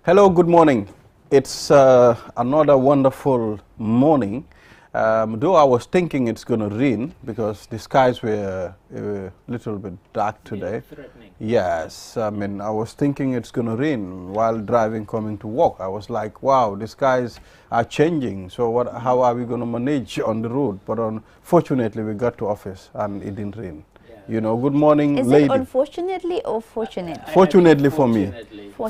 Hello, good morning. It's another wonderful morning. Though I was thinking it's going to rain because the skies were a little bit dark today. Threatening. Yes, I mean, I was thinking it's going to rain while driving, coming to work. I was like, wow, the skies are changing. So how are we going to manage on the road? But unfortunately, we got to office and it didn't rain. You know, good morning, Is lady. it unfortunately or fortunately? Fortunately for me.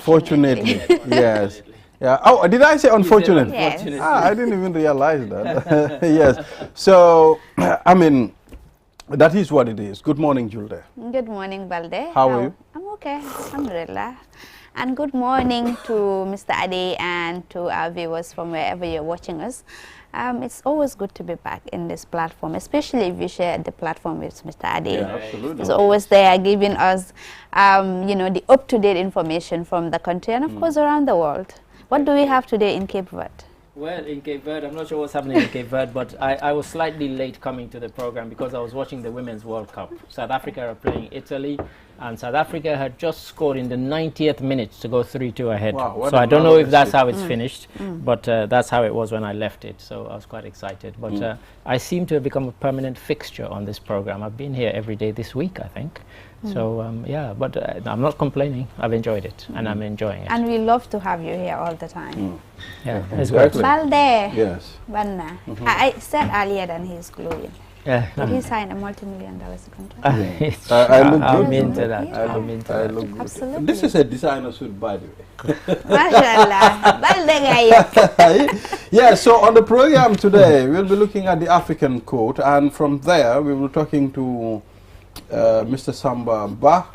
Fortunately, yes. Yeah. Oh, did I say unfortunately? Yes. I didn't even realize that. Yes. So, I mean, that is what it is. Good morning, Julde. Good morning, Balde. How are you? I'm okay. Alhamdulillah. And good morning to Mr. Ade and to our viewers from wherever you're watching us. It's always good to be back in this platform, especially if you share the platform with Mr. Ade. Yeah, absolutely. He's always there giving us, you know, the up-to-date information from the country and, of course, around the world. What do we have today in Cape Verde? Well, in Cape Verde, I'm not sure what's happening in Cape Verde, but I was slightly late coming to the program because I was watching the Women's World Cup. South Africa are playing Italy, and South Africa had just scored in the 90th minute to go 3-2 ahead. Wow, so I don't know if that's how it's finished, but that's how it was when I left it, so I was quite excited. But I seem to have become a permanent fixture on this program. I've been here every day this week, I think. So, yeah, but I'm not complaining. I've enjoyed it, and I'm enjoying it. And we love to have you here all the time. Yeah, it's Exactly. great. Balde. Yes. Banna. I said earlier that he's glowing. Yeah. Did he sign a multi-million-dollar contract? I look I'm good. into that. Yeah. I'm into I that. look good. Absolutely. This is a designer suit, by the way. Mashallah. Balde gayo. Yeah, so on the program today, we'll be looking at the African court, and from there, we will be talking to Mr. Samba Ba,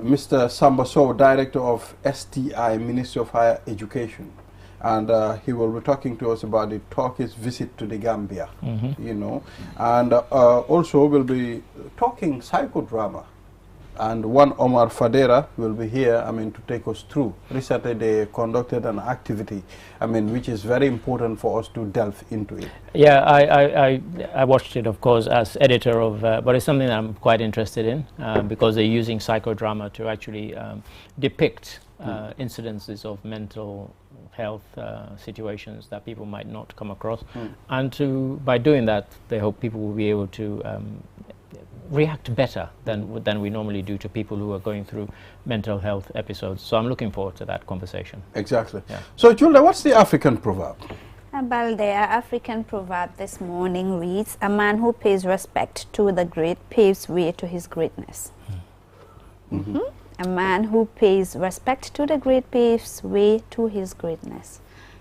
Mr. Samba Sow, Director of STI, Ministry of Higher Education. And he will be talking to us about the Turkish visit to the Gambia, you know. And also we'll be talking psychodrama. And one Omar Fadera will be here, I mean, to take us through. Recently they conducted an activity, I mean, which is very important for us to delve into it. Yeah, I watched it, of course, as editor of, but it's something that I'm quite interested in because they're using psychodrama to actually depict incidences of mental health situations that people might not come across. And by doing that, they hope people will be able to react better than we normally do to people who are going through mental health episodes. So I'm looking forward to that conversation. Exactly. Yeah. So, Julda, what's the African proverb? Balde, our African proverb this morning reads, "A man who pays respect to the great paves way to his greatness." A man who pays respect to the great paves way to his greatness.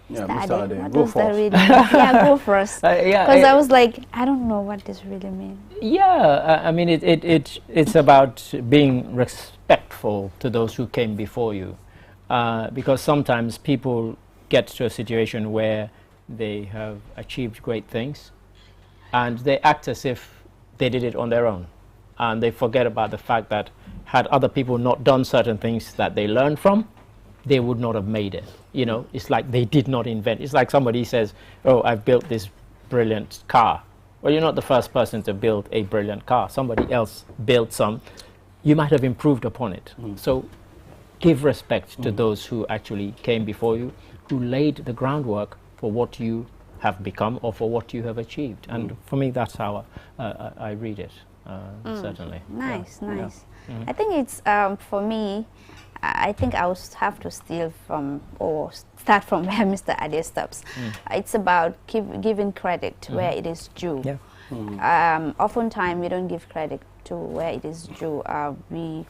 Yeah, Mr. Mr. Ade, Ade, what go does that first. really mean? Yeah, go first. Yeah, Because I was like, I don't know what this really means. Yeah, I mean, it's about being respectful to those who came before you, because sometimes people get to a situation where they have achieved great things, and they act as if they did it on their own, and they forget about the fact that had other people not done certain things that they learned from, they would not have made it. You know, it's like they did not invent. It's like somebody says, "Oh, I've built this brilliant car." Well, you're not the first person to build a brilliant car. Somebody else built some. You might have improved upon it. So give respect to those who actually came before you, who laid the groundwork for what you have become or for what you have achieved. And for me, that's how I read it, certainly. Nice, nice. I think it's, for me, I think I would have to steal from or start from where Mr. Ade stops. It's about giving credit where it is due. Yeah. Oftentimes we don't give credit to where it is due. We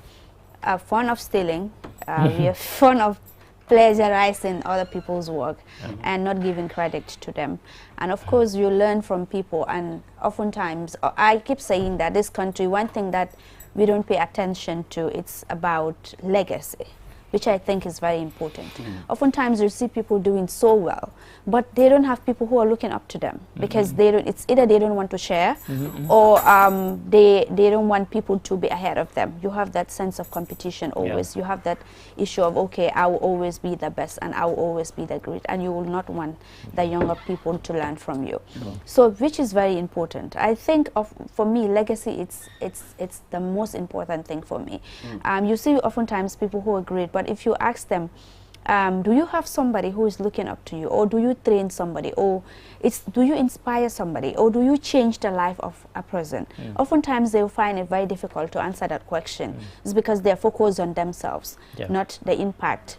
are fond of stealing. We are fond of plagiarizing other people's work and not giving credit to them. And of course you learn from people, and oftentimes I keep saying that this country, one thing that we don't pay attention to, it's about legacy, which I think is very important. Oftentimes you see people doing so well, but they don't have people who are looking up to them because they don't. It's either they don't want to share, or they don't want people to be ahead of them. You have that sense of competition always. You have that issue of, okay, I will always be the best and I will always be the great, and you will not want the younger people to learn from you. So, which is very important. I think for me, legacy, it's the most important thing for me. You see oftentimes people who are great, but if you ask them, do you have somebody who is looking up to you, or do you train somebody, or do you inspire somebody, or do you change the life of a person? Oftentimes they will find it very difficult to answer that question. It's because they're focused on themselves, not the impact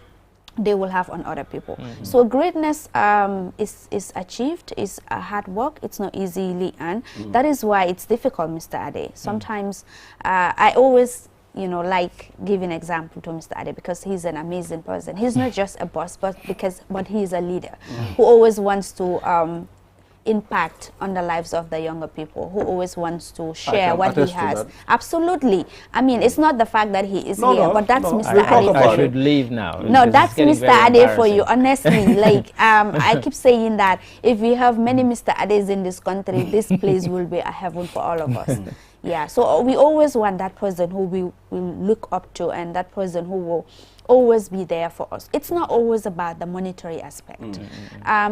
they will have on other people. So greatness is achieved, is hard work, it's not easily earned. That is why it's difficult, Mr. Ade. Sometimes I always like giving example to Mr. Ade, because he's an amazing person. He's not just a boss, but he is a leader who always wants to impact on the lives of the younger people, who always wants to share what he has. Absolutely. I mean, it's not the fact that he is here, but that's Mr. Ade. I should leave now. No, that's Mr. Ade for you, honestly. Like, I keep saying that if we have many Mr. Ades in this country, this place will be a heaven for all of us. Yeah, so we always want that person who we will look up to, and that person who will always be there for us. It's not always about the monetary aspect.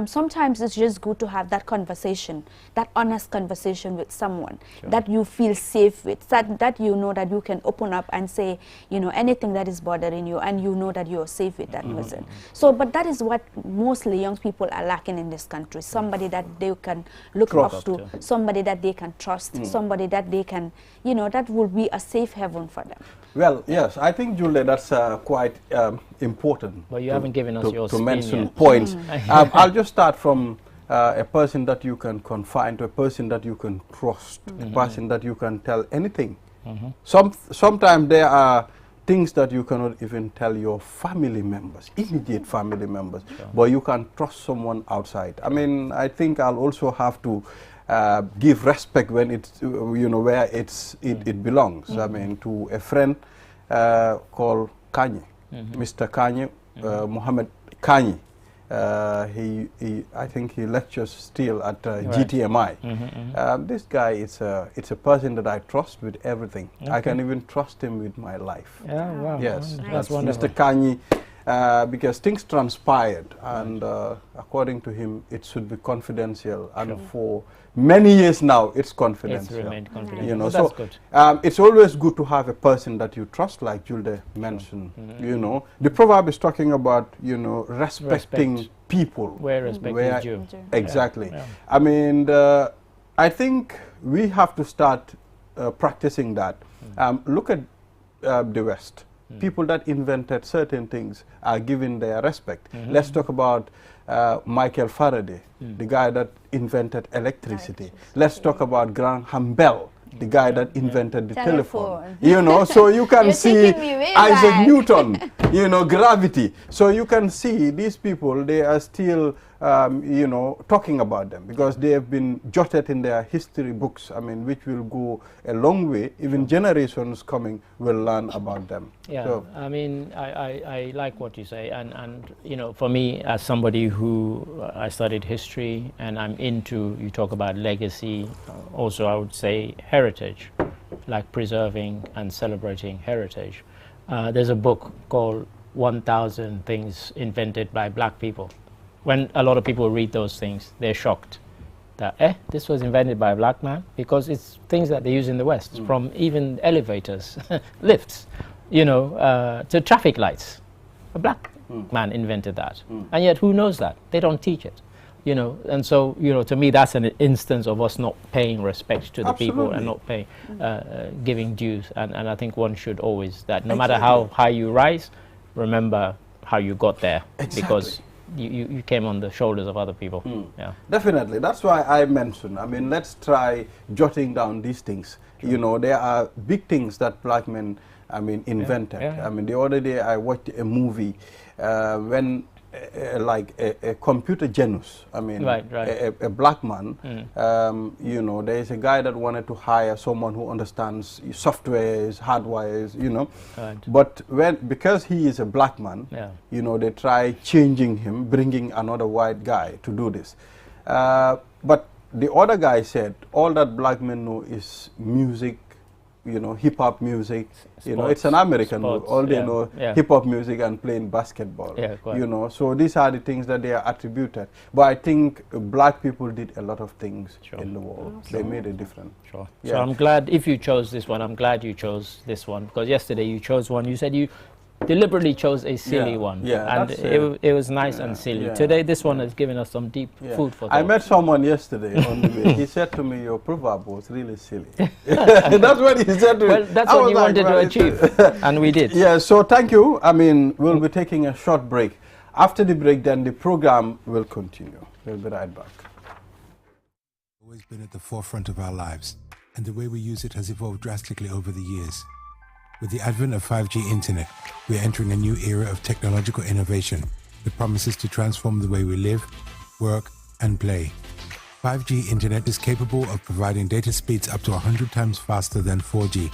Sometimes it's just good to have that conversation, that honest conversation with someone that you feel safe with, that you know that you can open up and say, anything that is bothering you, and you know that you're safe with that person. So, but that is what mostly young people are lacking in this country. Somebody that they can look up to, somebody that they can trust, somebody that they can, that will be a safe haven for them. Well, yes, I think, Julie, that's quite important. But you haven't given us your to spin mention yet. points. I'll just start from a person that you can confide to, a person that you can trust, a person that you can tell anything. Sometimes there are things that you cannot even tell your family members, immediate family members, but you can trust someone outside. I mean, I think I'll also have to give respect when it's, where it belongs. I mean, to a friend called Kanye, Mr. Kanye, Mohammed Kanye. I think he lectures still at GTMI. This guy, it's a person that I trust with everything. I can even trust him with my life. Yeah, wow. Yes, That's wonderful. Mr. Kanye. Because things transpired, and according to him, it should be confidential, and for many years now, it's confidential. It's remained confidential. So that's good. It's always good to have a person that you trust, like Julde mentioned. The proverb is talking about respecting people where respect is due. Exactly. Yeah. I mean, I think we have to start practicing that. Look at the West. People that invented certain things are given their respect. Let's talk about Michael Faraday, the guy that invented electricity. Let's talk about Graham Bell, the guy that invented the telephone. So you can see Isaac Newton, gravity. So you can see these people, they are still, talking about them, because they have been jotted in their history books, I mean, which will go a long way. Even generations coming will learn about them. Yeah, so I mean, I like what you say, and for me, as somebody who I studied history, and I'm into, you talk about legacy, also I would say heritage, like preserving and celebrating heritage. There's a book called 1000 Things Invented by Black People. When a lot of people read those things, they're shocked that, this was invented by a black man, because it's things that they use in the West, from even elevators, lifts, to traffic lights. A black man invented that. And yet, who knows that? They don't teach it. And so, to me, that's an instance of us not paying respect to the people and not paying, giving dues. And I think one should always, that no matter how high you rise, remember how you got there. Because you came on the shoulders of other people. Yeah. Definitely. That's why I mentioned, I mean, let's try jotting down these things. There are big things that black men, I mean, invented. I mean, the other day I watched a movie when like a computer genius, I mean, a black man, there is a guy that wanted to hire someone who understands softwares, hardwares, but because he is a black man, they try changing him, bringing another white guy to do this. But the other guy said, all that black men know is music, hip-hop music, sports, it's an American sports, all they know, hip-hop music and playing basketball, so these are the things that they are attributed. But I think black people did a lot of things in the world. They made a difference. So I'm glad, if you chose this one, I'm glad you chose this one, because yesterday you chose one, you said you deliberately chose a silly one. Yeah, and it was nice and silly. Today, this one has given us some deep food for thought. I met someone yesterday on the way. He said to me, your proverb was really silly. That's what he said to me. Well, that's what you wanted to achieve, and we did. Yeah, so thank you. I mean, we'll be taking a short break. After the break, then the program will continue. We'll be right back. Always been at the forefront of our lives, and the way we use it has evolved drastically over the years. With the advent of 5G internet, we are entering a new era of technological innovation that promises to transform the way we live, work, and play. 5G internet is capable of providing data speeds up to 100 times faster than 4G,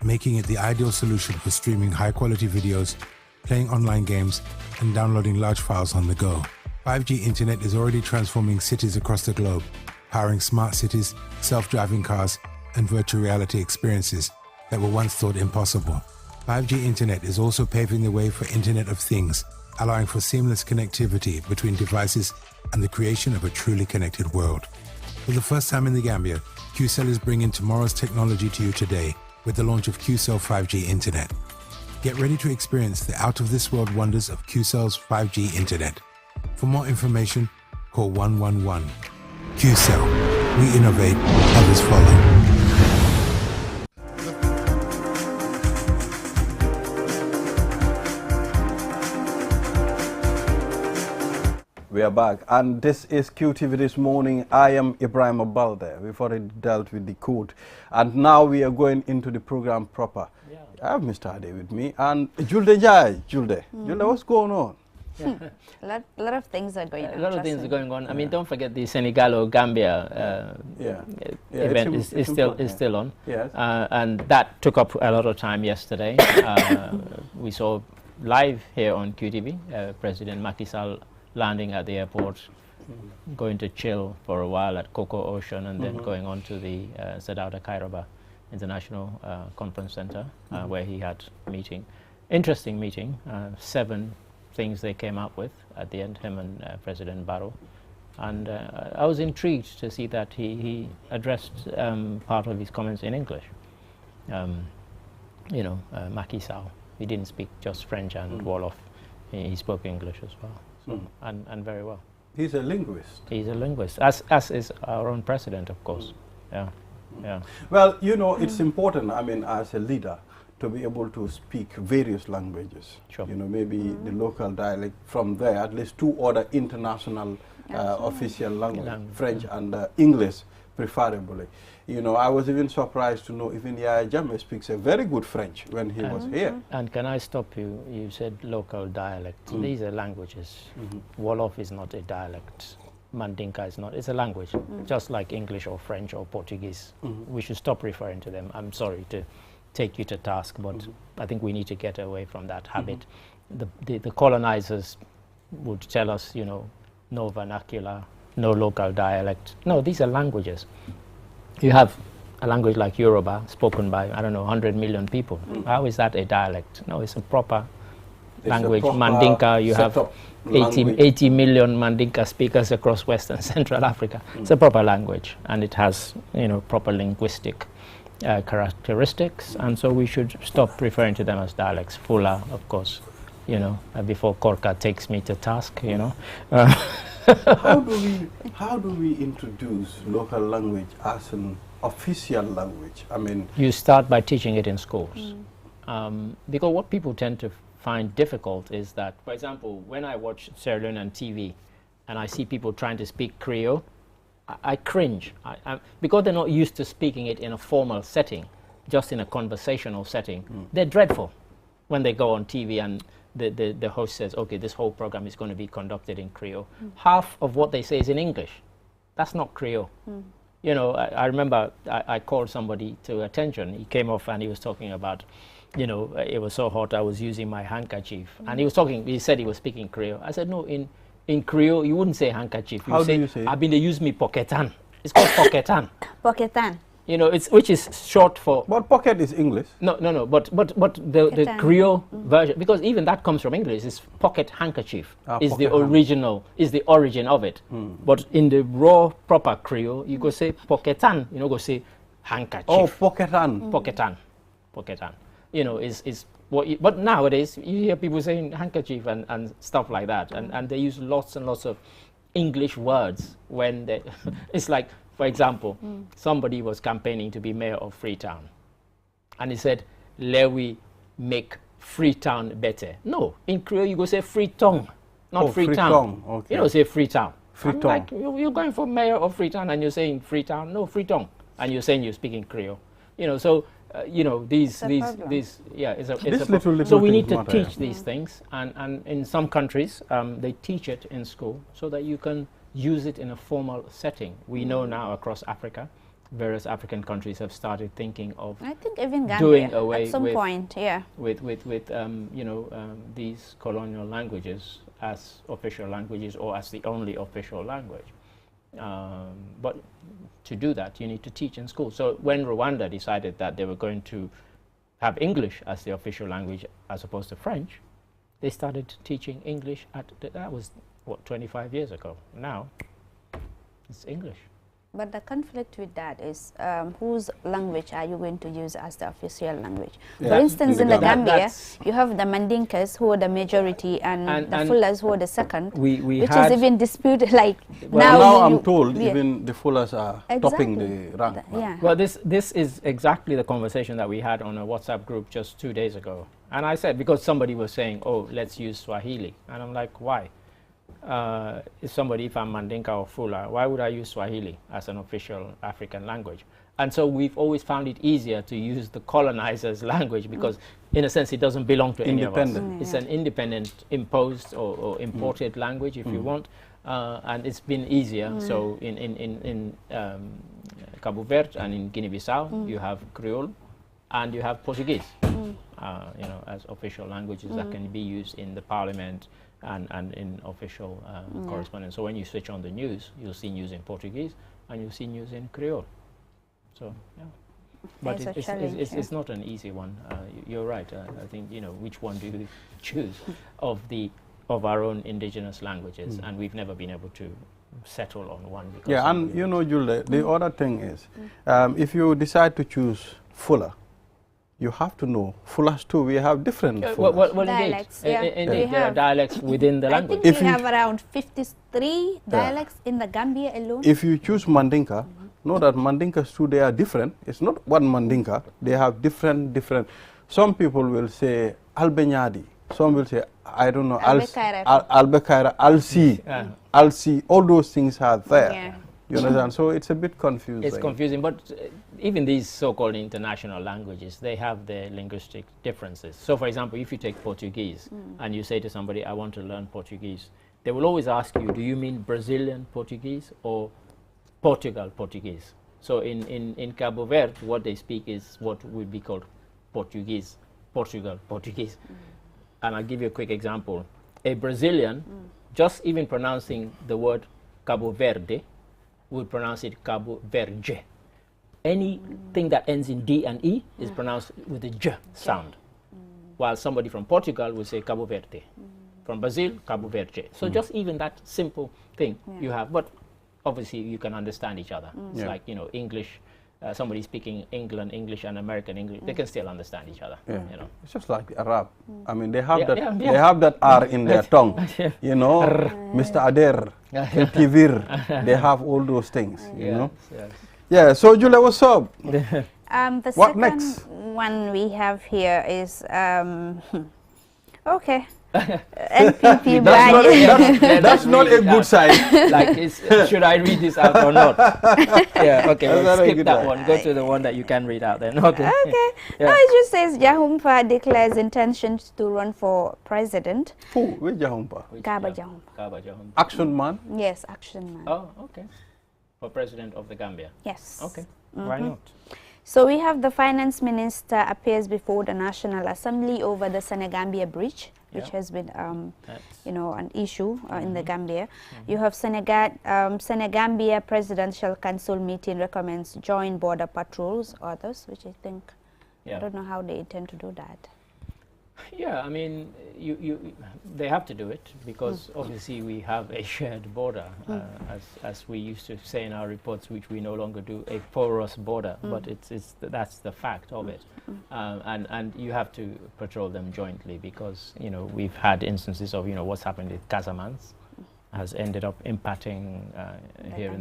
making it the ideal solution for streaming high-quality videos, playing online games, and downloading large files on the go. 5G internet is already transforming cities across the globe, powering smart cities, self-driving cars, and virtual reality experiences that were once thought impossible. 5G internet is also paving the way for Internet of Things, allowing for seamless connectivity between devices and the creation of a truly connected world. For the first time in the Gambia, QCell is bringing tomorrow's technology to you today with the launch of QCell 5G internet. Get ready to experience the out-of-this-world wonders of QCell's 5G internet. For more information, call 111. QCell. We innovate, others follow. We are back, and this is QTV This Morning. I am Ibrahim Abalde. We've already dealt with the code, and now we are going into the program proper. Yeah. I have Mr. Ade with me, and Julde Jai. Julde, what's going on? Yeah. a lot of things are going on. A lot of things are going on. I mean, don't forget the Senegal-Gambia event is still on. Yes. And that took up a lot of time yesterday. We saw live here on QTV, President Macky Sall landing at the airport, going to chill for a while at Coco Ocean, and then going on to the Sadauda Kairaba International Conference Center, where he had a meeting. Interesting meeting. 7 things they came up with at the end, him and President Barrow. And I was intrigued to see that he addressed part of his comments in English. Macky Sall, he didn't speak just French and Wolof. He spoke English as well. And very well. He's a linguist. He's a linguist, as is our own president, of course. Yeah. Well, it's important, I mean, as a leader, to be able to speak various languages. Sure. Maybe the local dialect, from there, at least 2 other international official language, French and English, preferably. I was even surprised to know even Yaya Jammeh speaks a very good French when he was here. And can I stop you? You said local dialect. These are languages. Wolof is not a dialect. Mandinka is not. It's a language, just like English or French or Portuguese. We should stop referring to them. I'm sorry to take you to task, but I think we need to get away from that habit. The colonizers would tell us, no vernacular, no local dialect. No, these are languages. You have a language like Yoruba spoken by, 100 million people. How is that a dialect? No, it's a proper language. Mandinka, you have 80 million Mandinka speakers across Western Central Africa. It's a proper language, and it has, proper linguistic characteristics, and so we should stop referring to them as dialects. Fula, of course, before Korka takes me to task, How do we introduce local language as an official language? I mean, you start by teaching it in schools, because what people tend to find difficult is that, for example, when I watch Sierra Leonean TV and I see people trying to speak Creole, I cringe, because they're not used to speaking it in a formal setting, just in a conversational setting. They're dreadful when they go on TV and the host says, okay, this whole program is going to be conducted in Creole. Half of what they say is in English. That's not Creole. I remember I called somebody to attention. He came off and he was talking about, it was so hot I was using my handkerchief. And he said he was speaking Creole. I said, no, in Creole, you wouldn't say handkerchief. How do you say? I've been, they use me pocketan. It's called pocketan. Pocketan. Which is short for. But pocket is English. No. But the Creole version, because even that comes from English, is pocket handkerchief. Is the original, is the origin of it. But in the raw proper Creole, you go say pocketan. Go say handkerchief. Oh, pocketan. Pocketan. Is but nowadays you hear people saying handkerchief and stuff like that, and they use lots and lots of English words when they it's like, for example, somebody was campaigning to be mayor of Freetown, and he said, "Let we make Freetown better." No, in Creole you go say Freetown, not Freetown. Okay. You don't say Freetown. Freetown. Like, you're going for mayor of Freetown and you're saying Freetown. No, Freetown, and you're saying you're speaking Creole. You know, so you know these yeah, it's a little so we need to teach these things, and in some countries they teach it in school so that you can use it in a formal setting. We know now across Africa, various African countries have started thinking of I think even Gambia doing away at some with, point, yeah. with you know, these colonial languages as official languages or as the only official language. But to do that, you need to teach in school. So when Rwanda decided that they were going to have English as the official language as opposed to French, they started teaching English that was, what, 25 years ago. Now, it's English. But the conflict with that is whose language are you going to use as the official language? Yeah. For instance, in the Gambia, That's you have the Mandinkas who are the majority and the Fullers who are the second, we which had is even disputed. Like Well, now I'm you- told yeah. even the Fullers are topping Exactly. the rank. Yeah. Well, this is exactly the conversation that we had on a WhatsApp group just 2 days ago. And I said, because somebody was saying, oh, let's use Swahili. And I'm like, why? If I'm Mandinka or Fula, why would I use Swahili as an official African language? And so we've always found it easier to use the colonizer's language because, in a sense, it doesn't belong to any of us. Independent. It's an independent, imposed or imported language, if you want. And it's been easier. So in Cabo Verde and in Guinea-Bissau, you have Creole and you have Portuguese, you know, as official languages that can be used in the parliament and in official correspondence. So when you switch on the news, you'll see news in Portuguese and you'll see news in Creole. So, yeah. But There's a challenge, it's not an easy one. You're right. I think, you know, which one do you choose of our own indigenous languages? And we've never been able to settle on one. Because Yeah, and you know, Julie, the other thing is, if you decide to choose Fuller, you have to know Fullers too. We have different Fullers. Well, Dialects, indeed. yeah. Indeed, We there are have. dialects within the I language. think If we you- have around 53 dialects in the Gambia alone. If you choose Mandinka, know that Mandinkas too, they are different. It's not one Mandinka. They have different. Some people will say Albenyadi. Some will say, I don't know, Albekaira. Albekaira, Alsi, Alsi. All those things are there. Yeah. You understand? So it's a bit confusing. It's confusing, but even these so-called international languages, they have their linguistic differences. So, for example, if you take Portuguese and you say to somebody, I want to learn Portuguese, they will always ask you, do you mean Brazilian Portuguese or Portugal Portuguese? So in Cabo Verde, what they speak is what would be called Portuguese, Portugal Portuguese. And I'll give you a quick example. A Brazilian, just even pronouncing the word Cabo Verde, would pronounce it Cabo Verde. Anything that ends in D and E is pronounced with a J sound, while somebody from Portugal would say Cabo Verde. From Brazil, Cabo Verde. So just even that simple thing you have, but obviously you can understand each other. It's like, you know, English, somebody speaking England English and American English, they can still understand each other. Yeah. You know. It's just like the Arab. I mean, they have Yeah, that. yeah, They yeah. have that R in their tongue. You know, Mr. Ader, Keltivir. They have all those things. You know. Yes. Yeah. So Julia, what's up? The What second next? one we have here is okay. NPP That's not a good sign. Like, should I read this out or not? Yeah, okay, That's we'll not a skip good that one. one. Go to the one that you can read out then. Okay. Okay. Yeah. No, it just says Jahumpa declares intentions to run for president. Who? Which Jahumpa? Which Kaba Jah- Jahumpa. Kaba Jahumpa. Action man. Yes, action man. Oh, okay. For president of the Gambia. Yes. Okay. Why not? So we have the finance minister appears before the National Assembly over the Senegambia Bridge, which Yeah. has been, That's- you know, an issue in the Gambia. You have Senegambia Presidential Council meeting recommends joint border patrols, others, which I think, I Yeah. don't know how they intend to do that. Yeah, I mean, they have to do it because obviously we have a shared border, as we used to say in our reports, which we no longer do, a porous border. But that's the fact of it, and you have to patrol them jointly because we've had instances of what's happened with Casamance has ended up impacting here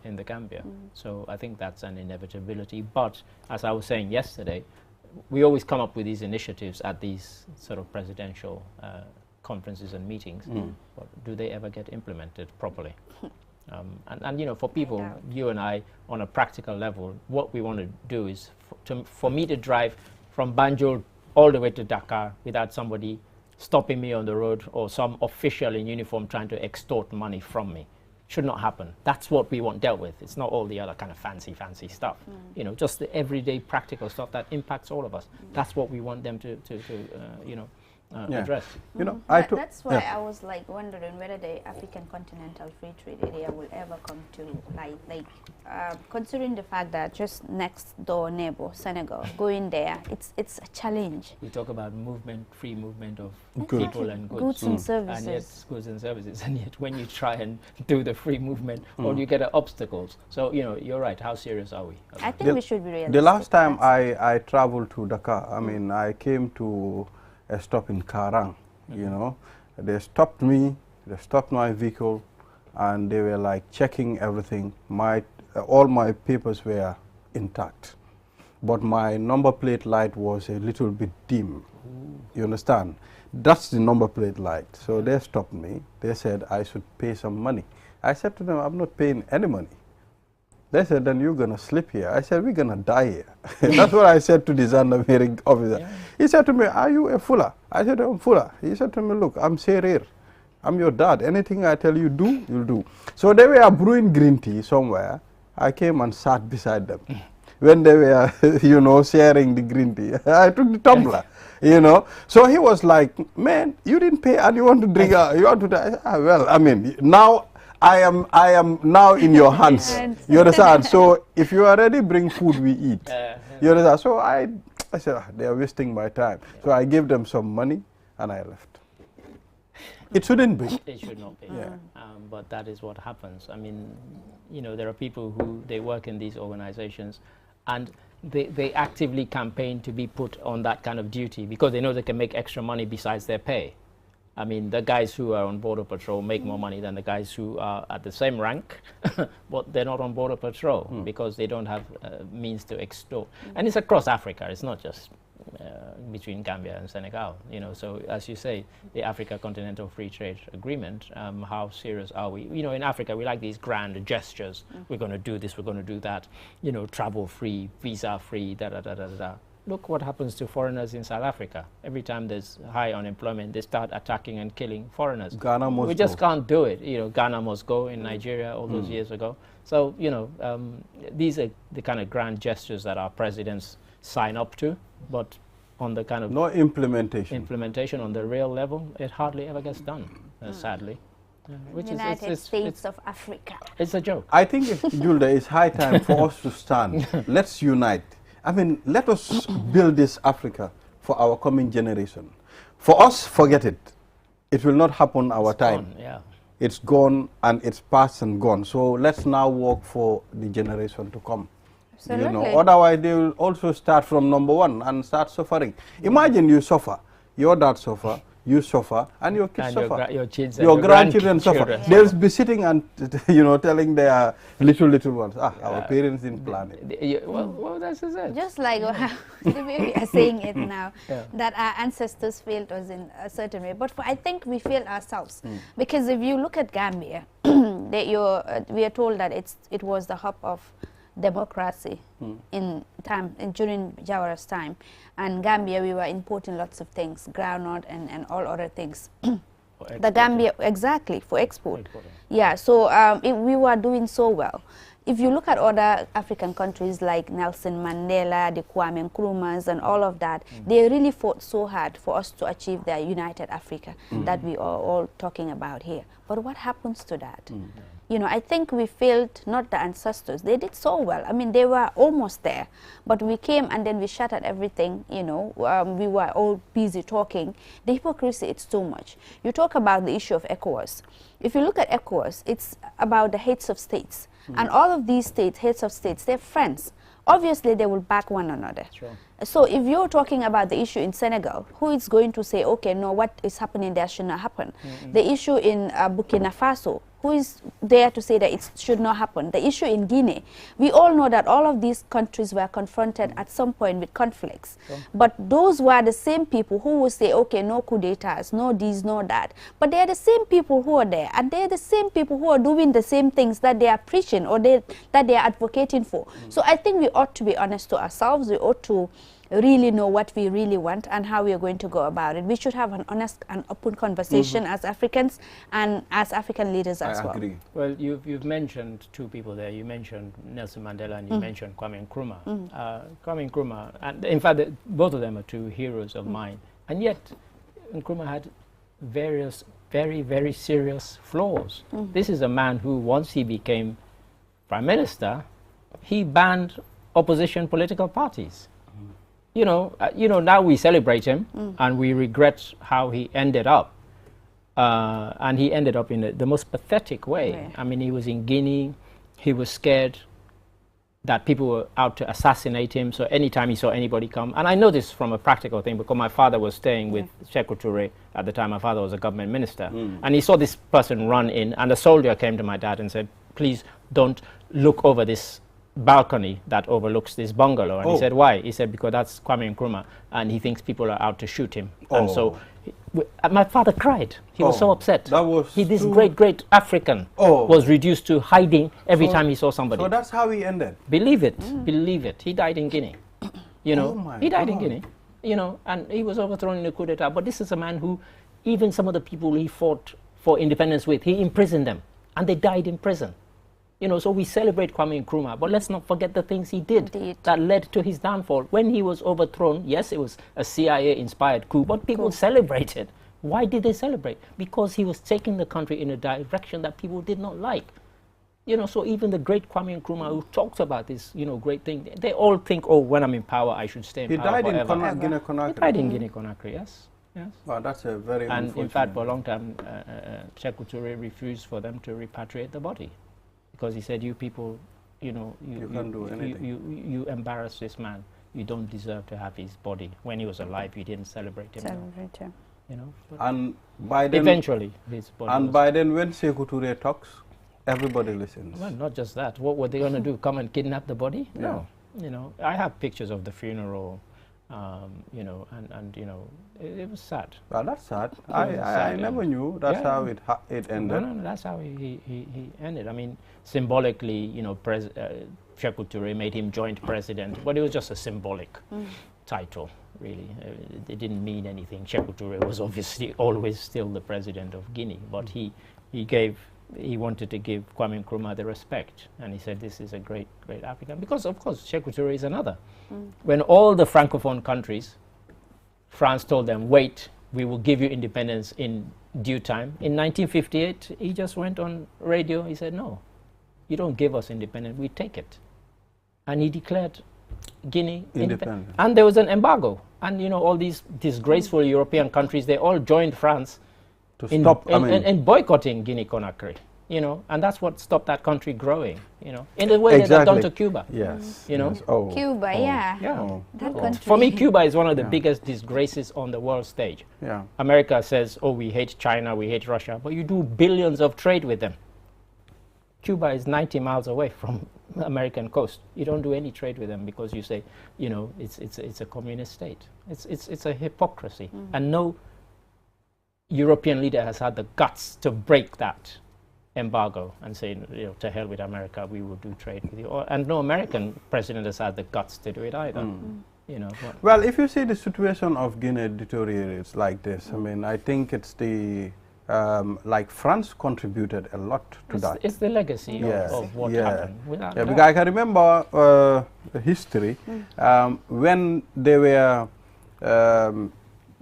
in the Gambia. So I think that's an inevitability. But as I was saying yesterday, we always come up with these initiatives at these sort of presidential conferences and meetings, but do they ever get implemented properly? And for people, you and I, on a practical level, what we want to do is for me to drive from Banjul all the way to Dakar without somebody stopping me on the road or some official in uniform trying to extort money from me. Should not happen. That's what we want dealt with. It's not all the other kind of fancy stuff. Just the everyday practical stuff that impacts all of us. That's what we want them to address. That's why I was wondering whether the African Continental Free Trade Area will ever come to light. Considering the fact that just next door neighbor Senegal, going there, it's a challenge. We talk about free movement of Exactly. people and goods and services. And yet goods and services, and yet when you try and do the free movement, all you get are obstacles. So you're right. How serious are we? I think we should be realistic. The last time I traveled to Dakar, I mean, I came to a stop in Karang. They stopped me, they stopped my vehicle, and they were like checking everything. All my papers were intact, but my number plate light was a little bit dim. You understand? That's the number plate light. So they stopped me. They said I should pay some money. I said to them, I'm not paying any money. They said, then you're going to sleep here. I said, we're going to die here. That's what I said to the gendarmerie officer. Yeah. He said to me, are you a fuller? I said, I'm fuller. He said to me, look, I'm Serir. I'm your dad. Anything I tell you do, you'll do. So they were brewing green tea somewhere. I came and sat beside them. When they were, sharing the green tea, I took the tumbler, So he was like, man, you didn't pay and you want to drink, you want to die. Well, I mean, now I am now in your hands. You understand? So if you already bring food, we eat. You understand? So I said, they are wasting my time. So I gave them some money and I left. It shouldn't be. It should not be. Yeah. But that is what happens. I mean, there are people who they work in these organizations and they actively campaign to be put on that kind of duty because they know they can make extra money besides their pay. I mean, the guys who are on border patrol make more money than the guys who are at the same rank, but they're not on border patrol because they don't have means to extort. And it's across Africa. It's not just between Gambia and Senegal. So as you say, the Africa Continental Free Trade Agreement. How serious are we? In Africa, we like these grand gestures. We're going to do this. We're going to do that. Travel free, visa free. Da da da da da. Look what happens to foreigners in South Africa. Every time there's high unemployment, they start attacking and killing foreigners. Ghana must we just can't do it. Ghana must go in Nigeria all those years ago. So, these are the kind of grand gestures that our presidents sign up to, but on the kind of... No implementation. Implementation on the real level, it hardly ever gets done, sadly. Which United States of Africa. It's a joke. I think, Julde, it's high time for us to stand. Let's unite. I mean, let us build this Africa for our coming generation. For us, forget it. It will not happen our time. Gone, yeah. It's gone and it's past and gone. So let's now work for the generation to come. Absolutely. Otherwise they will also start from number one and start suffering. Imagine you suffer, your dad suffer, you suffer, and your kids suffer. Your grandchildren suffer. Yeah. They'll be sitting and telling their little ones, our parents didn't plan it. Well, that's it. Just like the way we are saying it now, that our ancestors failed us in a certain way. But I think we failed ourselves. Because if you look at Gambia, we are told that it was the hub of democracy during Jawara's time, and Gambia we were importing lots of things, groundnut and all other things. The Gambia exactly for export. Yeah, so we were doing so well. If you look at other African countries like Nelson Mandela, the Kwame Nkrumahs, and all of that, they really fought so hard for us to achieve the united Africa that we are all talking about here. But what happens to that? you know, I think we failed, not the ancestors. They did so well. I mean, they were almost there. But we came and then we shattered everything, you know. We were all busy talking. The hypocrisy, it's too much. You talk about the issue of ECOWAS. If you look at ECOWAS, it's about the heads of states. And all of these states, heads of states, they're friends. Obviously, they will back one another. Sure. So if you're talking about the issue in Senegal, who is going to say, okay, no, what is happening there should not happen? The issue in Burkina Faso, who is there to say that it should not happen? The issue in Guinea, we all know that all of these countries were confronted at some point with conflicts. Sure. But those were the same people who will say, okay, no coup d'etats, no this, no that. But they are the same people who are there, and they are the same people who are doing the same things that they are preaching or that they are advocating for. So I think we ought to be honest to ourselves. We ought to really know what we really want and how we are going to go about it. We should have an honest and open conversation as Africans and as African leaders as well. I agree. Well, you've mentioned two people there. You mentioned Nelson Mandela and you mentioned Kwame Nkrumah. Kwame Nkrumah, and in fact, both of them are two heroes of mine. And yet, Nkrumah had various very, very serious flaws. This is a man who, once he became prime minister, he banned opposition political parties. You know, now we celebrate him and we regret how he ended up. And he ended up in the most pathetic way. Yeah. I mean, he was in Guinea. He was scared that people were out to assassinate him. So anytime he saw anybody come, and I know this from a practical thing because my father was staying with Sékou Touré at the time. My father was a government minister. And he saw this person run in, and a soldier came to my dad and said, please don't look over this balcony that overlooks this bungalow. And he said, why? He said, because that's Kwame Nkrumah and he thinks people are out to shoot him. And so my father cried. He was so upset. That was this great African was reduced to hiding every time he saw somebody. So that's how he ended. Believe it, believe it. He died in Guinea. You know, he died in Guinea. You know, and he was overthrown in a coup d'etat. But this is a man who, even some of the people he fought for independence with, he imprisoned them, and they died in prison. You know, so we celebrate Kwame Nkrumah, but let's not forget the things he did that led to his downfall. When he was overthrown, yes, it was a CIA-inspired coup, but people celebrated. Why did they celebrate? Because he was taking the country in a direction that people did not like. You know, so even the great Kwame Nkrumah who talks about this, you know, great thing, they all think, oh, when I'm in power, I should stay in power forever. He died in Guinea-Conakry. He died in Guinea-Conakry, yes. Yes. Wow, that's a very And in fact, for a long time, Sékou Touré refused for them to repatriate the body. Because he said, you people, you know, you can't do anything. You embarrass this man. You don't deserve to have his body. When he was alive, you didn't celebrate him. Celebrate him. You know. And by then, eventually, his body. And by then, when Sékou Touré talks, everybody listens. Well, not just that. What were they going to do? Come and kidnap the body? No. You know, I have pictures of the funeral. You know, and you know, it was sad. Well, that's sad. I never knew that's how it ended. No, that's how he ended. I mean, symbolically, you know, Sékou Touré made him joint president, but it was just a symbolic title, really. It didn't mean anything. Sékou Touré was obviously always still the president of Guinea, but he wanted to give Kwame Nkrumah the respect, and he said, this is a great African, because of course Sékou Touré is another. When all the Francophone countries, France told them, wait, we will give you independence in due time. In 1958, he just went on radio, he said, no, you don't give us independence, we take it. And he declared Guinea independent. And there was an embargo, and you know, all these disgraceful European countries, they all joined France to stop in boycotting Guinea-Conakry, you know, and that's what stopped that country growing, you know, in the way that they've done to Cuba. Yes. You know? Yes. Cuba, that country. For me, Cuba is one of the biggest disgraces on the world stage. Yeah. America says, oh, we hate China, we hate Russia, but you do billions of trade with them. Cuba is 90 miles away from American coast. You don't do any trade with them because you say, you know, it's a communist state. It's a hypocrisy, and no European leader has had the guts to break that embargo and say, you know, to hell with America, we will do trade with you. And no American president has had the guts to do it either. You know. Well, if you see the situation of Guinea deteriorates like this, I mean, I think it's the like France contributed a lot to that. It's the legacy of what happened. Because I can remember history when they were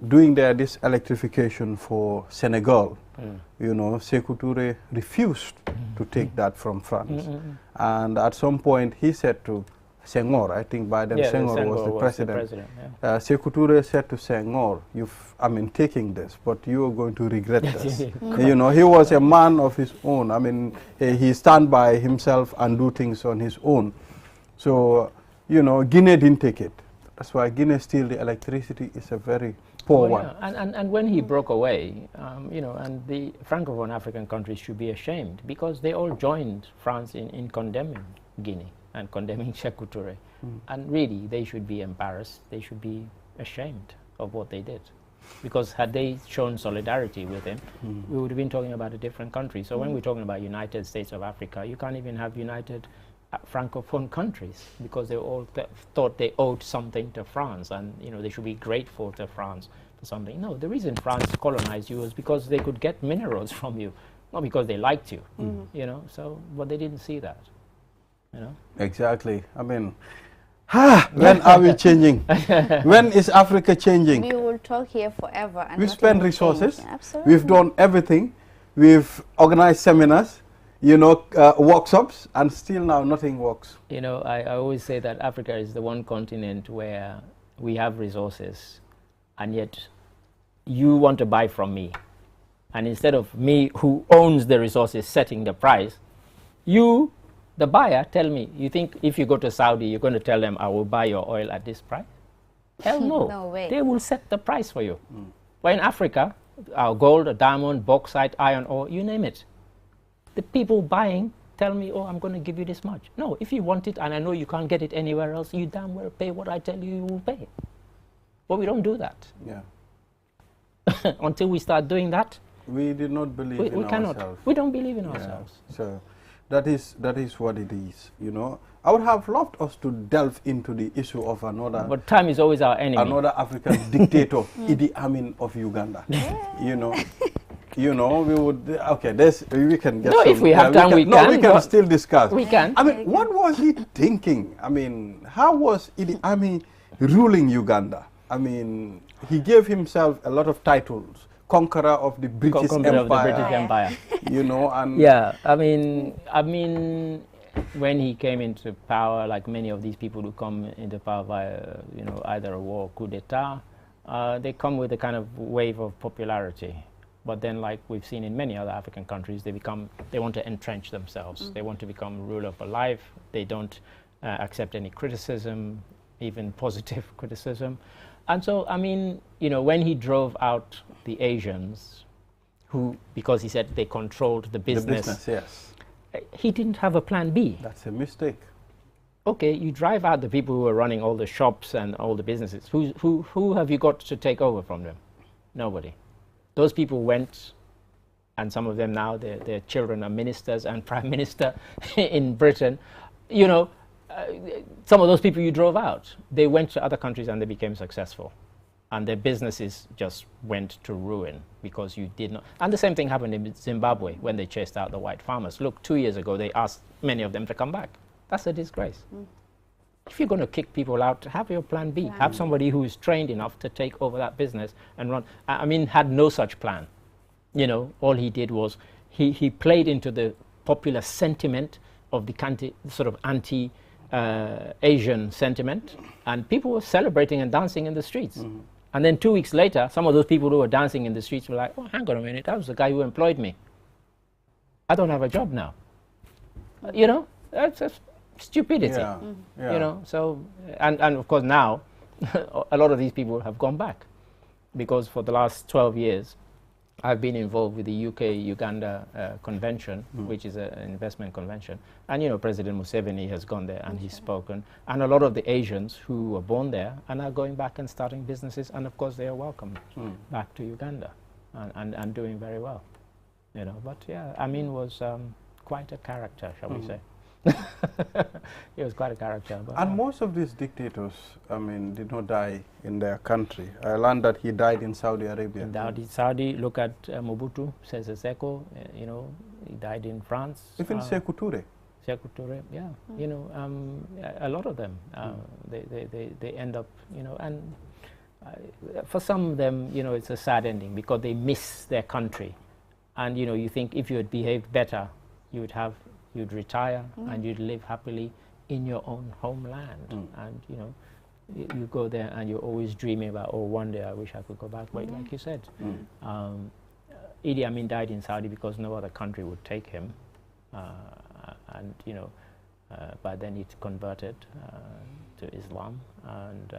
doing this electrification for Senegal, you know, Sékou Touré refused to take that from France. And at some point he said to Senghor, I think by then Senghor was the president. Sékou Touré said to Senghor, taking this, but you are going to regret this. You know, he was a man of his own. I mean, he stand by himself and do things on his own. So, you know, Guinea didn't take it. That's why Guinea still, the electricity is a very poor one. And when he broke away, you know, and the Francophone African countries should be ashamed because they all joined France in condemning Guinea and condemning Sékou Touré. And really, they should be embarrassed. They should be ashamed of what they did. Because had they shown solidarity with him, we would have been talking about a different country. So when we're talking about United States of Africa, you can't even have united Francophone countries because they all thought they owed something to France and, you know, they should be grateful to France for something. No, the reason France colonized you was because they could get minerals from you, not because they liked you, you know. So, but they didn't see that. You know? Exactly. I mean, when are we changing? When is Africa changing? We will talk here forever. And we spend resources. Absolutely. We've done everything. We've organized seminars, you know, workshops, and still now nothing works. You know, I always say that Africa is the one continent where we have resources, and yet you want to buy from me. And instead of me, who owns the resources, setting the price, you, the buyer, tell me, you think if you go to Saudi, you're going to tell them, I will buy your oil at this price? Hell no. No way. They will set the price for you. But in Africa, our gold, diamond, bauxite, iron ore, you name it. The people buying tell me, oh, I'm going to give you this much. No, if you want it and I know you can't get it anywhere else, you damn well pay what I tell you you will pay. But we don't do that. Yeah. Until we start doing that, we did not believe in ourselves. We don't believe in ourselves. So that is what it is, you know. I would have loved us to delve into the issue of another... But time is always our enemy. Another African dictator, Idi Amin of Uganda. You know. You know, we would, okay, we can get if we have time, we can. No, we can still discuss. We can. I mean, what was he thinking? I mean, how was Idi Amin ruling Uganda? I mean, he gave himself a lot of titles. Conqueror of the British Empire. You know, and... Yeah, I mean, when he came into power, like many of these people who come into power via, you know, either a war or coup d'etat, they come with a kind of wave of popularity. But then, like we've seen in many other African countries, they want to entrench themselves. They want to become ruler for life. They don't accept any criticism, even positive criticism. And so, I mean, you know, when he drove out the Asians, because he said they controlled the business, yes, he didn't have a plan B. That's a mistake. Okay, you drive out the people who are running all the shops and all the businesses. Who have you got to take over from them? Nobody. Those people went, and some of them now, their children are ministers and prime minister in Britain. You know, some of those people you drove out, they went to other countries and they became successful. And their businesses just went to ruin because you did not. And the same thing happened in Zimbabwe when they chased out the white farmers. Look, 2 years ago, they asked many of them to come back. That's a disgrace. If you're going to kick people out, have your plan B. Have somebody who is trained enough to take over that business and run. I mean, had no such plan. You know, all he did was he played into the popular sentiment of the sort of anti-Asian sentiment, and people were celebrating and dancing in the streets. And then 2 weeks later, some of those people who were dancing in the streets were like, oh, hang on a minute, that was the guy who employed me. I don't have a job now. You know, that's stupidity. You know, so, and of course now, a lot of these people have gone back because for the last 12 years, I've been involved with the UK-Uganda convention, which is an investment convention. And, you know, President Museveni has gone there and he's spoken. And a lot of the Asians who were born there are now going back and starting businesses. And, of course, they are welcome back to Uganda and doing very well. You know, but, yeah, Amin was quite a character, shall we say. He was quite a character. But and most of these dictators, I mean, did not die in their country. I learned that he died in Saudi Arabia. In Saudi, look at Mobutu Sese Seko, you know, he died in France. Even Sékou Touré. Sékou Touré, yeah. You know, a lot of them, they end up, you know, and for some of them, you know, it's a sad ending because they miss their country. And, you know, you think if you had behaved better, you'd retire and you'd live happily in your own homeland. And, you know, you go there and you're always dreaming about, oh, one day I wish I could go back. But like you said, Idi Amin died in Saudi because no other country would take him. And, you know, but then he converted to Islam. And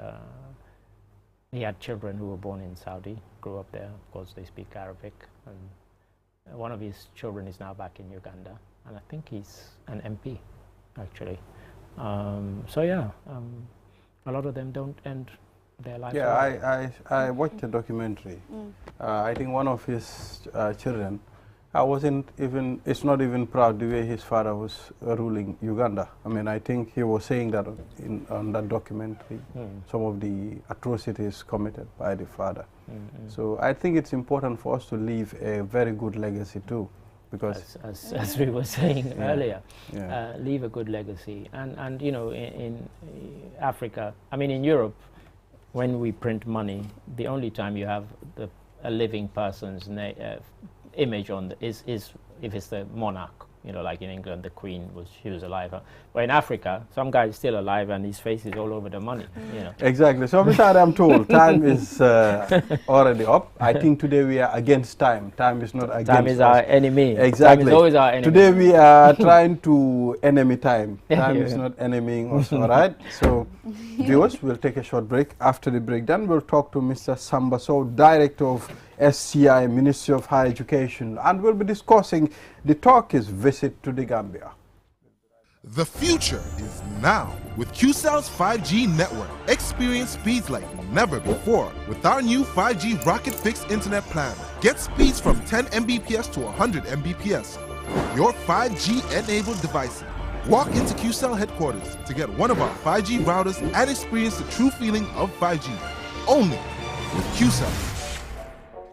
he had children who were born in Saudi, grew up there. Of course, they speak Arabic. And one of his children is now back in Uganda. And I think he's an MP, actually. So, yeah, a lot of them don't end their life. Yeah, I watched a documentary. I think one of his children, it's not even proud the way his father was ruling Uganda. I mean, I think he was saying that on that documentary, some of the atrocities committed by the father. So I think it's important for us to leave a very good legacy too. Because as we were saying earlier, leave a good legacy. And you know, in Africa, I mean in Europe, when we print money, the only time you have a living person's image on is if it's the monarch. You know, like in England, the Queen she was alive. But in Africa, some guy is still alive and his face is all over the money. You know. Exactly. So, Mr. I'm told time is already up. I think today we are against time. Time is not against us. Time is our enemy. Exactly. Time is always our enemy. Today we are trying to enemy time. Time is not enemying us. All right. So, viewers, we'll take a short break. After the break, then we'll talk to Mr. Samba Sow, Director of SCI, Ministry of Higher Education, and we'll be discussing the Turkish visit to the Gambia. The future is now with QCell's 5G network. Experience speeds like never before with our new 5G Rocket Fixed Internet plan. Get speeds from 10 Mbps to 100 Mbps. Your 5G-enabled devices. Walk into QCell headquarters to get one of our 5G routers and experience the true feeling of 5G. Only with QCell.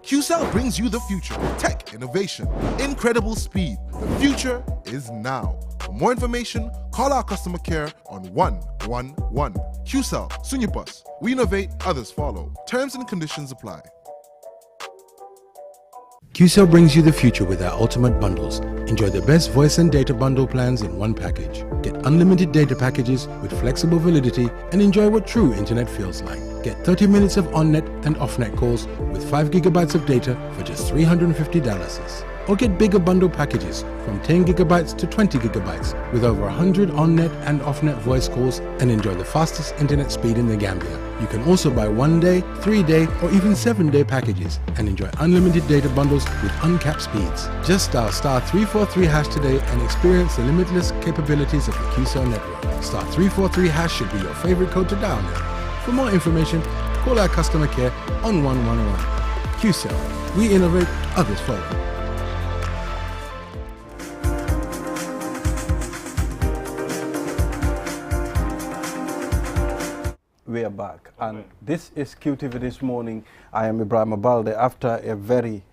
QCell brings you the future, tech, innovation, incredible speed. The future is now. For more information, call our customer care on 111. QCell, Sunyabus. We innovate, others follow. Terms and conditions apply. QCell brings you the future with our ultimate bundles. Enjoy the best voice and data bundle plans in one package. Get unlimited data packages with flexible validity and enjoy what true internet feels like. Get 30 minutes of on-net and off-net calls with 5 gigabytes of data for just $350. Or get bigger bundle packages from 10 gigabytes to 20 gigabytes with over 100 on-net and off-net voice calls and enjoy the fastest internet speed in the Gambia. You can also buy 1-day, 3-day or even 7-day packages and enjoy unlimited data bundles with uncapped speeds. Just dial *343# today and experience the limitless capabilities of the QCell network. *343# should be your favorite code to dial now. For more information, call our customer care on 111. QCell, we innovate, others follow. We are back, and this is QTV This Morning. I am Ibrahim Abalde. After a very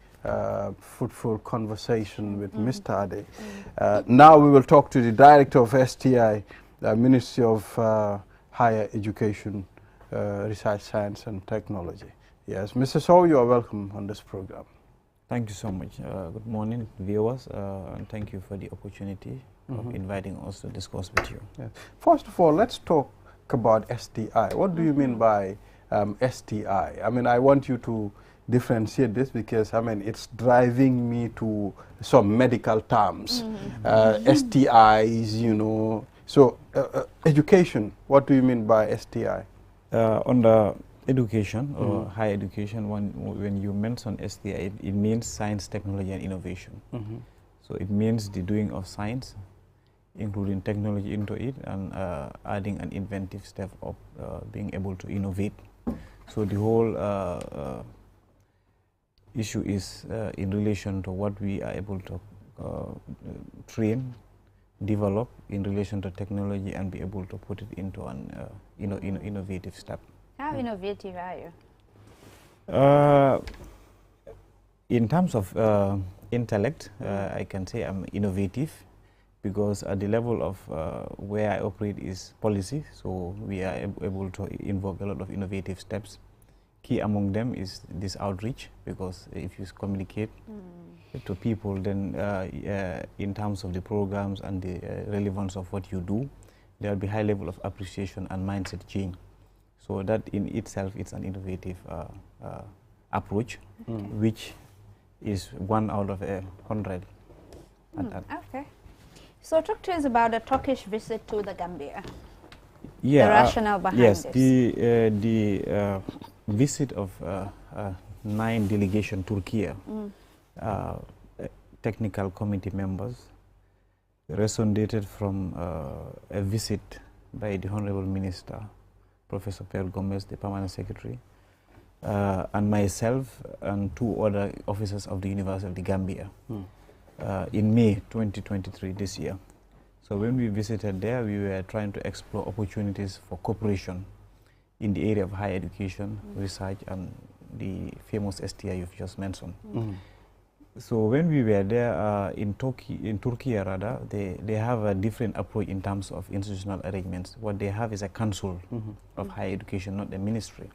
fruitful conversation with Mr. Ade, now we will talk to the Director of STI, Ministry of Higher Education, Research, Science and Technology. Yes, Mr. Sow, you are welcome on this program. Thank you so much. Good morning, viewers, and thank you for the opportunity of inviting us to discuss with you. Yes. First of all, let's talk about STI. What do you mean by STI? I mean, I want you to differentiate this because, I mean, it's driving me to some medical terms. STIs, you know. So, education, what do you mean by STI? Under education or higher education, when you mention STI, it means science, technology and innovation. So it means the doing of science, including technology into it, and adding an inventive step of being able to innovate. So the whole issue is in relation to what we are able to train, develop in relation to technology, and be able to put it into an innovative step. How innovative are you? In terms of intellect, I can say I'm innovative, because at the level of where I operate is policy, so we are able to invoke a lot of innovative steps key among them is this outreach, because if you communicate to people, then in terms of the programs and the relevance of what you do, there will be high level of appreciation and mindset change. So that in itself, it's an innovative approach, which is 1 out of 100. Okay. So talk to us about the Turkish visit to the Gambia. Yeah, the rationale behind yes, this. the visit of 9 delegation Turkey, technical committee members, resonated from a visit by the Honorable Minister, Professor Per Gomez, the Permanent Secretary, and myself and 2 other officers of the University of the Gambia in May 2023, this year. So when we visited there, we were trying to explore opportunities for cooperation in the area of higher education, research, and the famous STI you've just mentioned. So when we were there in Turkey rather, they have a different approach in terms of institutional arrangements. What they have is a council of higher education, not a ministry,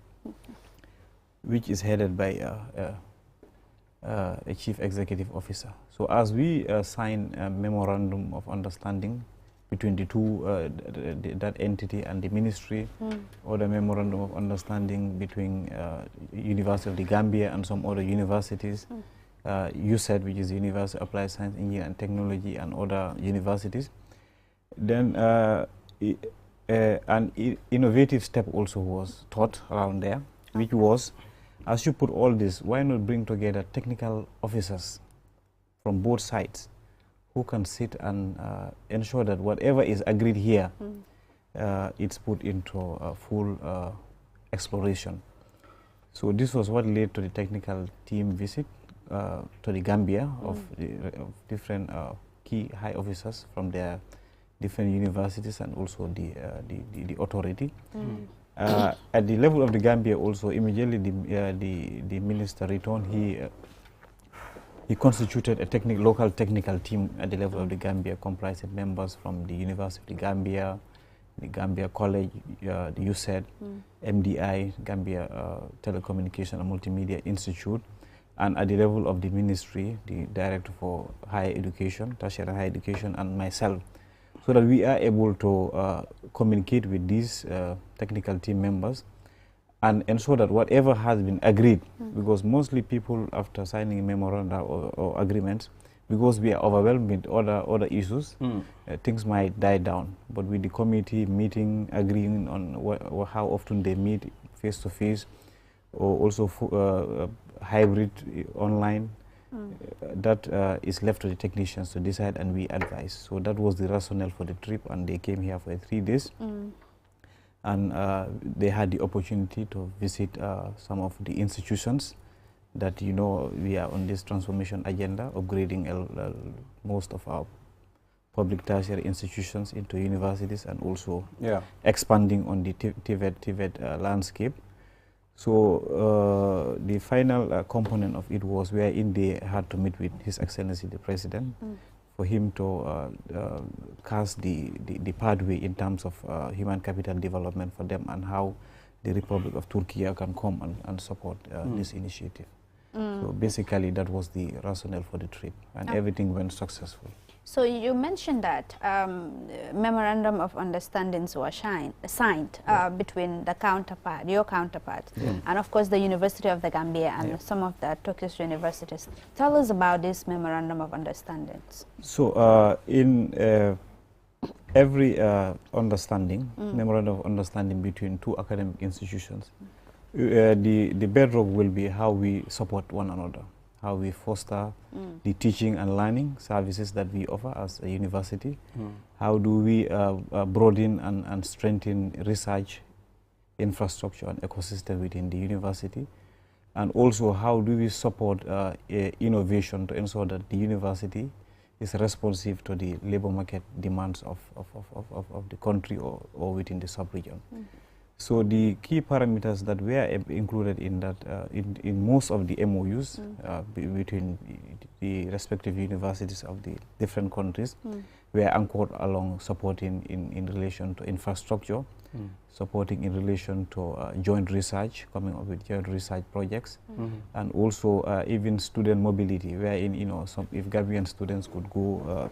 which is headed by a chief executive officer. So as we signed a memorandum of understanding between the two, that entity and the ministry, or the memorandum of understanding between University of the Gambia and some other universities, USAID, which is the University of Applied Science, Engineering and Technology, and other universities. Then an innovative step also was thought around there, which was, as you put all this, why not bring together technical officers from both sides who can sit and ensure that whatever is agreed here, it's put into full exploration. So this was what led to the technical team visit to the Gambia of different key high officers from their different universities and also the authority. At the level of the Gambia also, immediately the minister returned, he constituted a local technical team at the level of the Gambia, comprising members from the University of the Gambia College, the USAID, MDI, Gambia Telecommunication and Multimedia Institute, and at the level of the ministry, the Director for Higher Education, Tertiary Higher Education, and myself, so that we are able to communicate with these technical team members and ensure that whatever has been agreed, because mostly people after signing a memoranda or agreements, because we are overwhelmed with other issues, things might die down. But with the committee meeting, agreeing on how often they meet face to face, or also hybrid online, that is left to the technicians to decide, and we advise. So that was the rationale for the trip, and they came here for 3 days. And they had the opportunity to visit some of the institutions that, you know, we are on this transformation agenda, upgrading most of our public tertiary institutions into universities, and also expanding on the TVET landscape. So the final component of it was wherein they had to meet with His Excellency the President for him to cast the pathway in terms of human capital development for them, and how the Republic of Turkey can come and support this initiative. So basically that was the rationale for the trip, and everything went successful. So you mentioned that memorandum of understandings were signed between the your counterpart, and of course the University of the Gambia and some of the Turkish universities. Tell us about this memorandum of understandings. So in every understanding, memorandum of understanding between 2 academic institutions, the bedrock will be how we support one another, how we foster the teaching and learning services that we offer as a university. How do we broaden and strengthen research infrastructure and ecosystem within the university, and also how do we support innovation to ensure that the university is responsive to the labor market demands of the country or within the sub-region. So the key parameters that were included in that, in most of the MOUs between the respective universities of the different countries, were anchored along supporting in relation to infrastructure, supporting in relation to joint research, coming up with joint research projects, and also even student mobility, wherein if Gambian students could go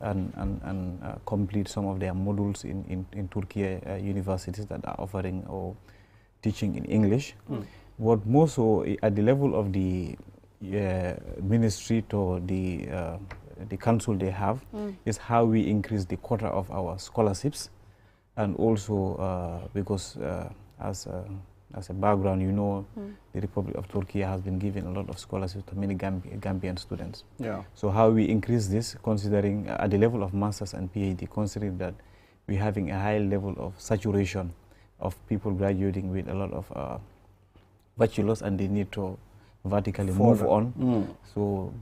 and complete some of their modules in Turkey universities that are offering or teaching in English. But more so at the level of the ministry to the council they have is how we increase the quota of our scholarships, and also because as a background, the Republic of Turkey has been giving a lot of scholarships to many Gambian students. Yeah. So how we increase this, considering at the level of masters and PhD, considering that we're having a high level of saturation of people graduating with a lot of bachelors, and they need to vertically move on. So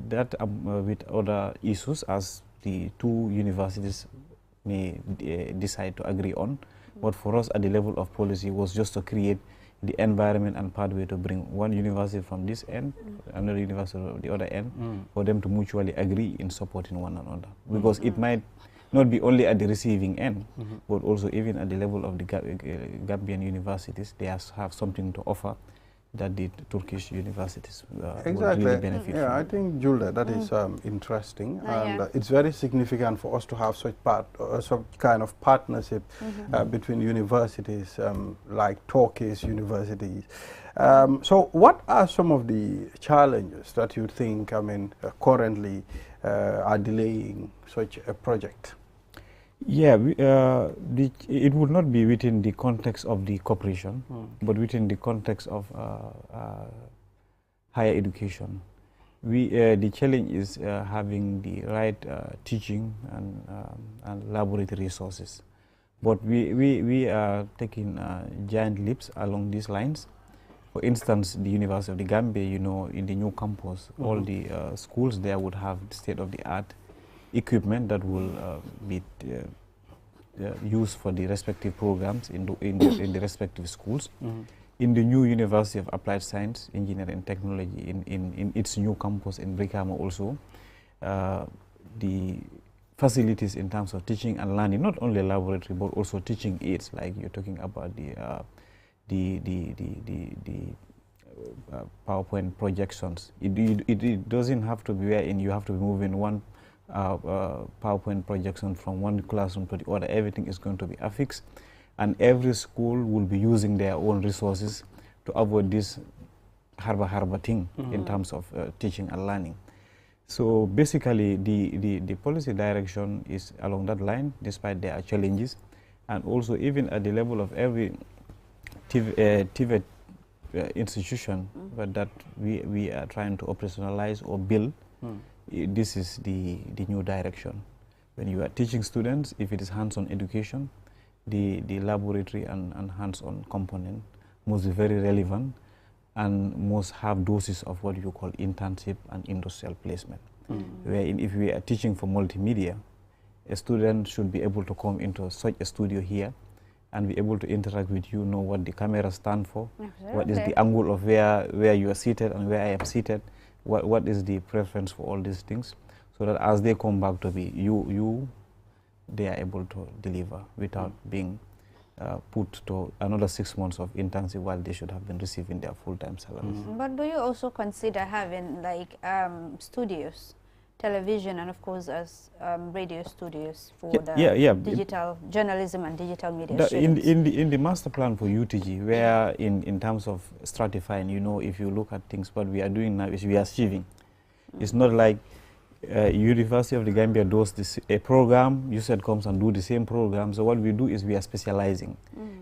that with other issues, as the two universities may decide to agree on. But for us at the level of policy was just to create the environment and pathway to bring one university from this end, another university from the other end, for them to mutually agree in supporting one another. Because it might not be only at the receiving end, but also even at the level of the Gambian universities, they have something to offer that the Turkish universities would really benefit from. I think, Julia, that is interesting, and it's very significant for us to have such kind of partnership between universities like Turkish universities. So what are some of the challenges that you think, currently are delaying such a project? Yeah, it would not be within the context of the cooperation, but within the context of higher education. The challenge is having the right teaching and laboratory resources. But we are taking giant leaps along these lines. For instance, the University of the Gambia, in the new campus, all the schools there would have state-of-the-art equipment that will be used for the respective programs in the respective schools. In the new University of Applied Science, Engineering and Technology, in its new campus in Brikama also, the facilities in terms of teaching and learning, not only laboratory but also teaching aids, like you're talking about the PowerPoint projections. It doesn't have to be wherein you have to be moving one PowerPoint projection from one classroom to the other. Everything is going to be affixed, and every school will be using their own resources to avoid this harba thing in terms of teaching and learning. So basically the policy direction is along that line, despite there are challenges, and also even at the level of every TVET institution but that we are trying to operationalize or build. This is the new direction. When you are teaching students, if it is hands-on education, the laboratory and hands-on component must be very relevant and must have doses of what you call internship and industrial placement. Wherein if we are teaching for multimedia, a student should be able to come into such a studio here and be able to interact with you, know what the camera stands for, what is the angle of where you are seated and where I am seated, what is the preference for all these things, so that as they come back to be they are able to deliver without being put to another 6 months of internship while they should have been receiving their full-time salaries. But do you also consider having like studios, television, and of course as radio studios for digital journalism and digital media? In the master plan for UTG, where in terms of stratifying, if you look at things, what we are doing now is we are achieving. It's not like University of the Gambia does a program, USAID comes and do the same program. So what we do is we are specializing.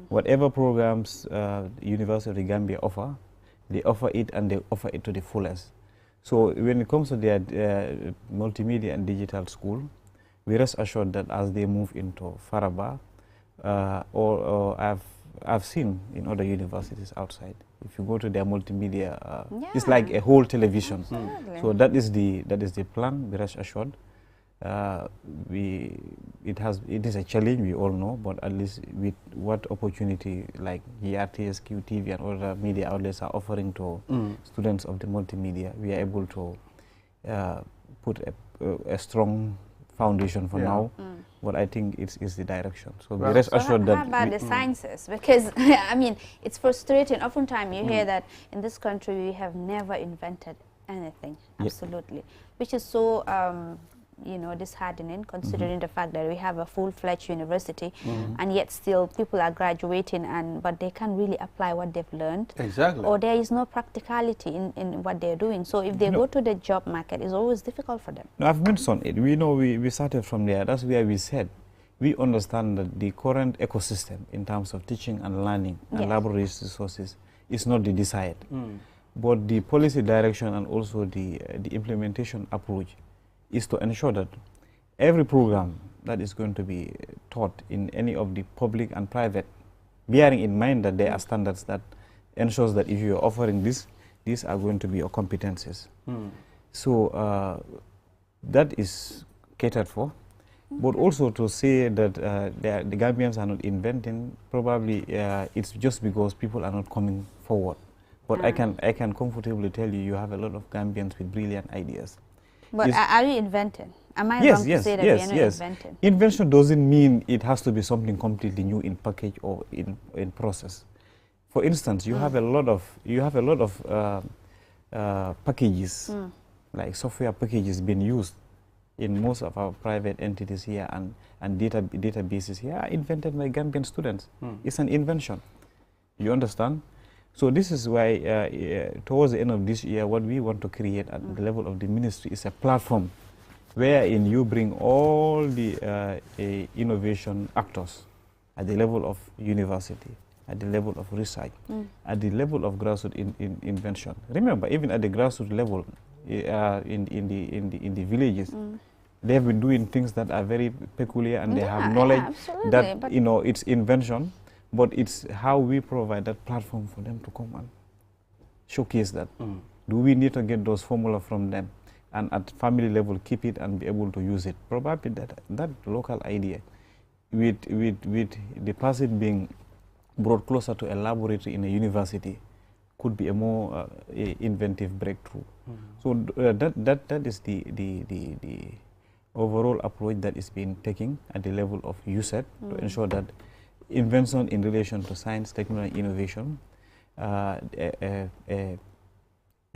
Whatever programs University of the Gambia offer, they offer it and they offer it to the fullest. So when it comes to their multimedia and digital school, we rest assured that as they move into Faraba, or I've seen in other universities outside, if you go to their multimedia, it's like a whole television. So that is the plan. We rest assured. It is a challenge, we all know, but at least with what opportunity like GRTS, QTV, and other media outlets are offering to students of the multimedia, we are able to put a strong foundation for now, but I think it's the direction. So Well, be rest So assured how that about the sciences? Because I mean, it's frustrating. Oftentimes you hear that in this country we have never invented anything, absolutely, which is so you know, disheartening, considering the fact that we have a full-fledged university, and yet still people are graduating, but they can't really apply what they've learned. Exactly. Or there is no practicality in what they're doing. So if they go to the job market, it's always difficult for them. No, I've mentioned it. We know we started from there. That's where we said we understand that the current ecosystem in terms of teaching and learning and laboratory resources is not the desired. But the policy direction and also the implementation approach is to ensure that every program that is going to be taught in any of the public and private, bearing in mind that there are standards that ensures that if you are offering this, these are going to be your competencies. So that is catered for. But also to say that the Gambians are not inventing, probably it's just because people are not coming forward. But I can comfortably tell you have a lot of Gambians with brilliant ideas. But are you inventing? Am I wrong to say that we are not inventing? Invention doesn't mean it has to be something completely new in package or in process. For instance, you have a lot of packages, like software packages being used in most of our private entities here and databases here are invented by Gambian students. It's an invention. You understand? So this is why towards the end of this year, what we want to create at the level of the ministry is a platform wherein you bring all the innovation actors at the level of university, at the level of research, at the level of grassroots invention. Remember, even at the grassroots level, in the villages, they have been doing things that are very peculiar, and they have knowledge that it's invention. But it's how we provide that platform for them to come and showcase that. Do we need to get those formula from them? And at family level, keep it and be able to use it. Probably that local idea, with the person being brought closer to a laboratory in a university, could be a more inventive breakthrough. So that is the overall approach that is being taken at the level of USET to ensure that invention in relation to science, technology, innovation, a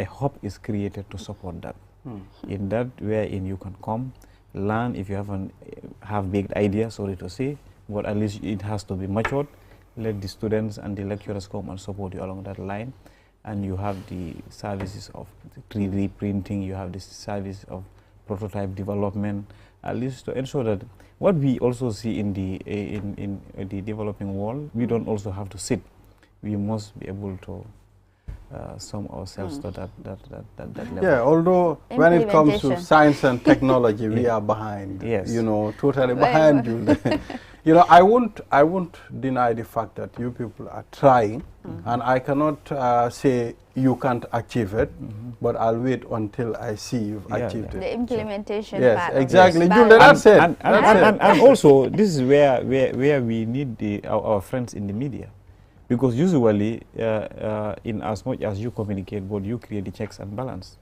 hub is created to support that. In that, wherein you can come, learn if you have big ideas, sorry to say, but at least it has to be matured. Let the students and the lecturers come and support you along that line. And you have the services of 3D printing, you have the service of prototype development, at least to ensure that what we also see in the developing world, we don't also have to sit. We must be able to sum ourselves to that level. Yeah, although when it comes to science and technology, we are behind. Yes. You know, totally behind you. You know, I won't deny the fact that you people are trying, and I cannot say you can't achieve it, but I'll wait until I see you've achieved it. The implementation yes, part. Exactly. Yes. Julia, that's it. And also, this is where we need our friends in the media. Because usually, in as much as you communicate, but you create the checks and balance.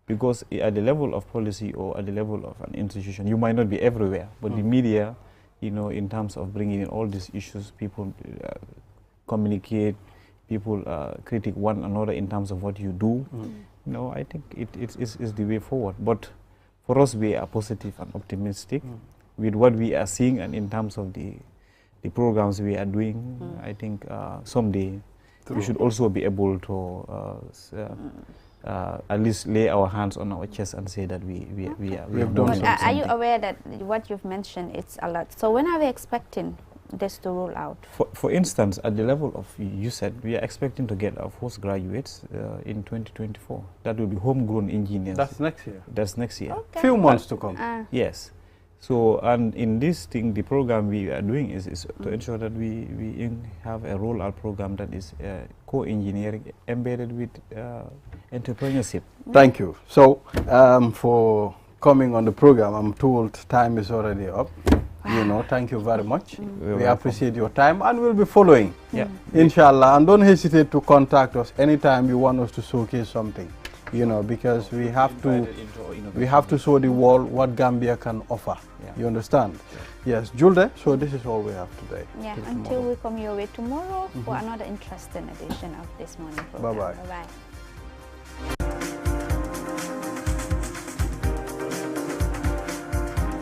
Because at the level of policy or at the level of an institution, you might not be everywhere, but the media, you know, in terms of bringing in all these issues, people communicate, people critique one another in terms of what you do. You know, I think it's the way forward. But for us, we are positive and optimistic with what we are seeing, and in terms of the programs we are doing, I think someday we should also be able to at least lay our hands on our chest and say that we have done something. Are you aware that what you've mentioned, it's a lot? So when are we expecting this to roll out? For instance, at the level of USET, we are expecting to get our first graduates in 2024. That will be homegrown engineers. That's next year. That's next year. Okay. Few months to come. Yes. So, and in this thing, the program we are doing is to ensure that we have a rollout program that is co-engineering embedded with entrepreneurship. Thank you. So, for coming on the program, I'm told time is already up. You know, thank you very much. We appreciate your time, and we'll be following. Yeah. Inshallah. And don't hesitate to contact us anytime you want us to showcase something. you know, because we have to show the world what Gambia can offer. Yeah. You understand? Yes, Julde. So this is all we have today. Yeah, Till until tomorrow. we come your way tomorrow for another interesting edition of This Morning program. Bye-bye. Bye-bye.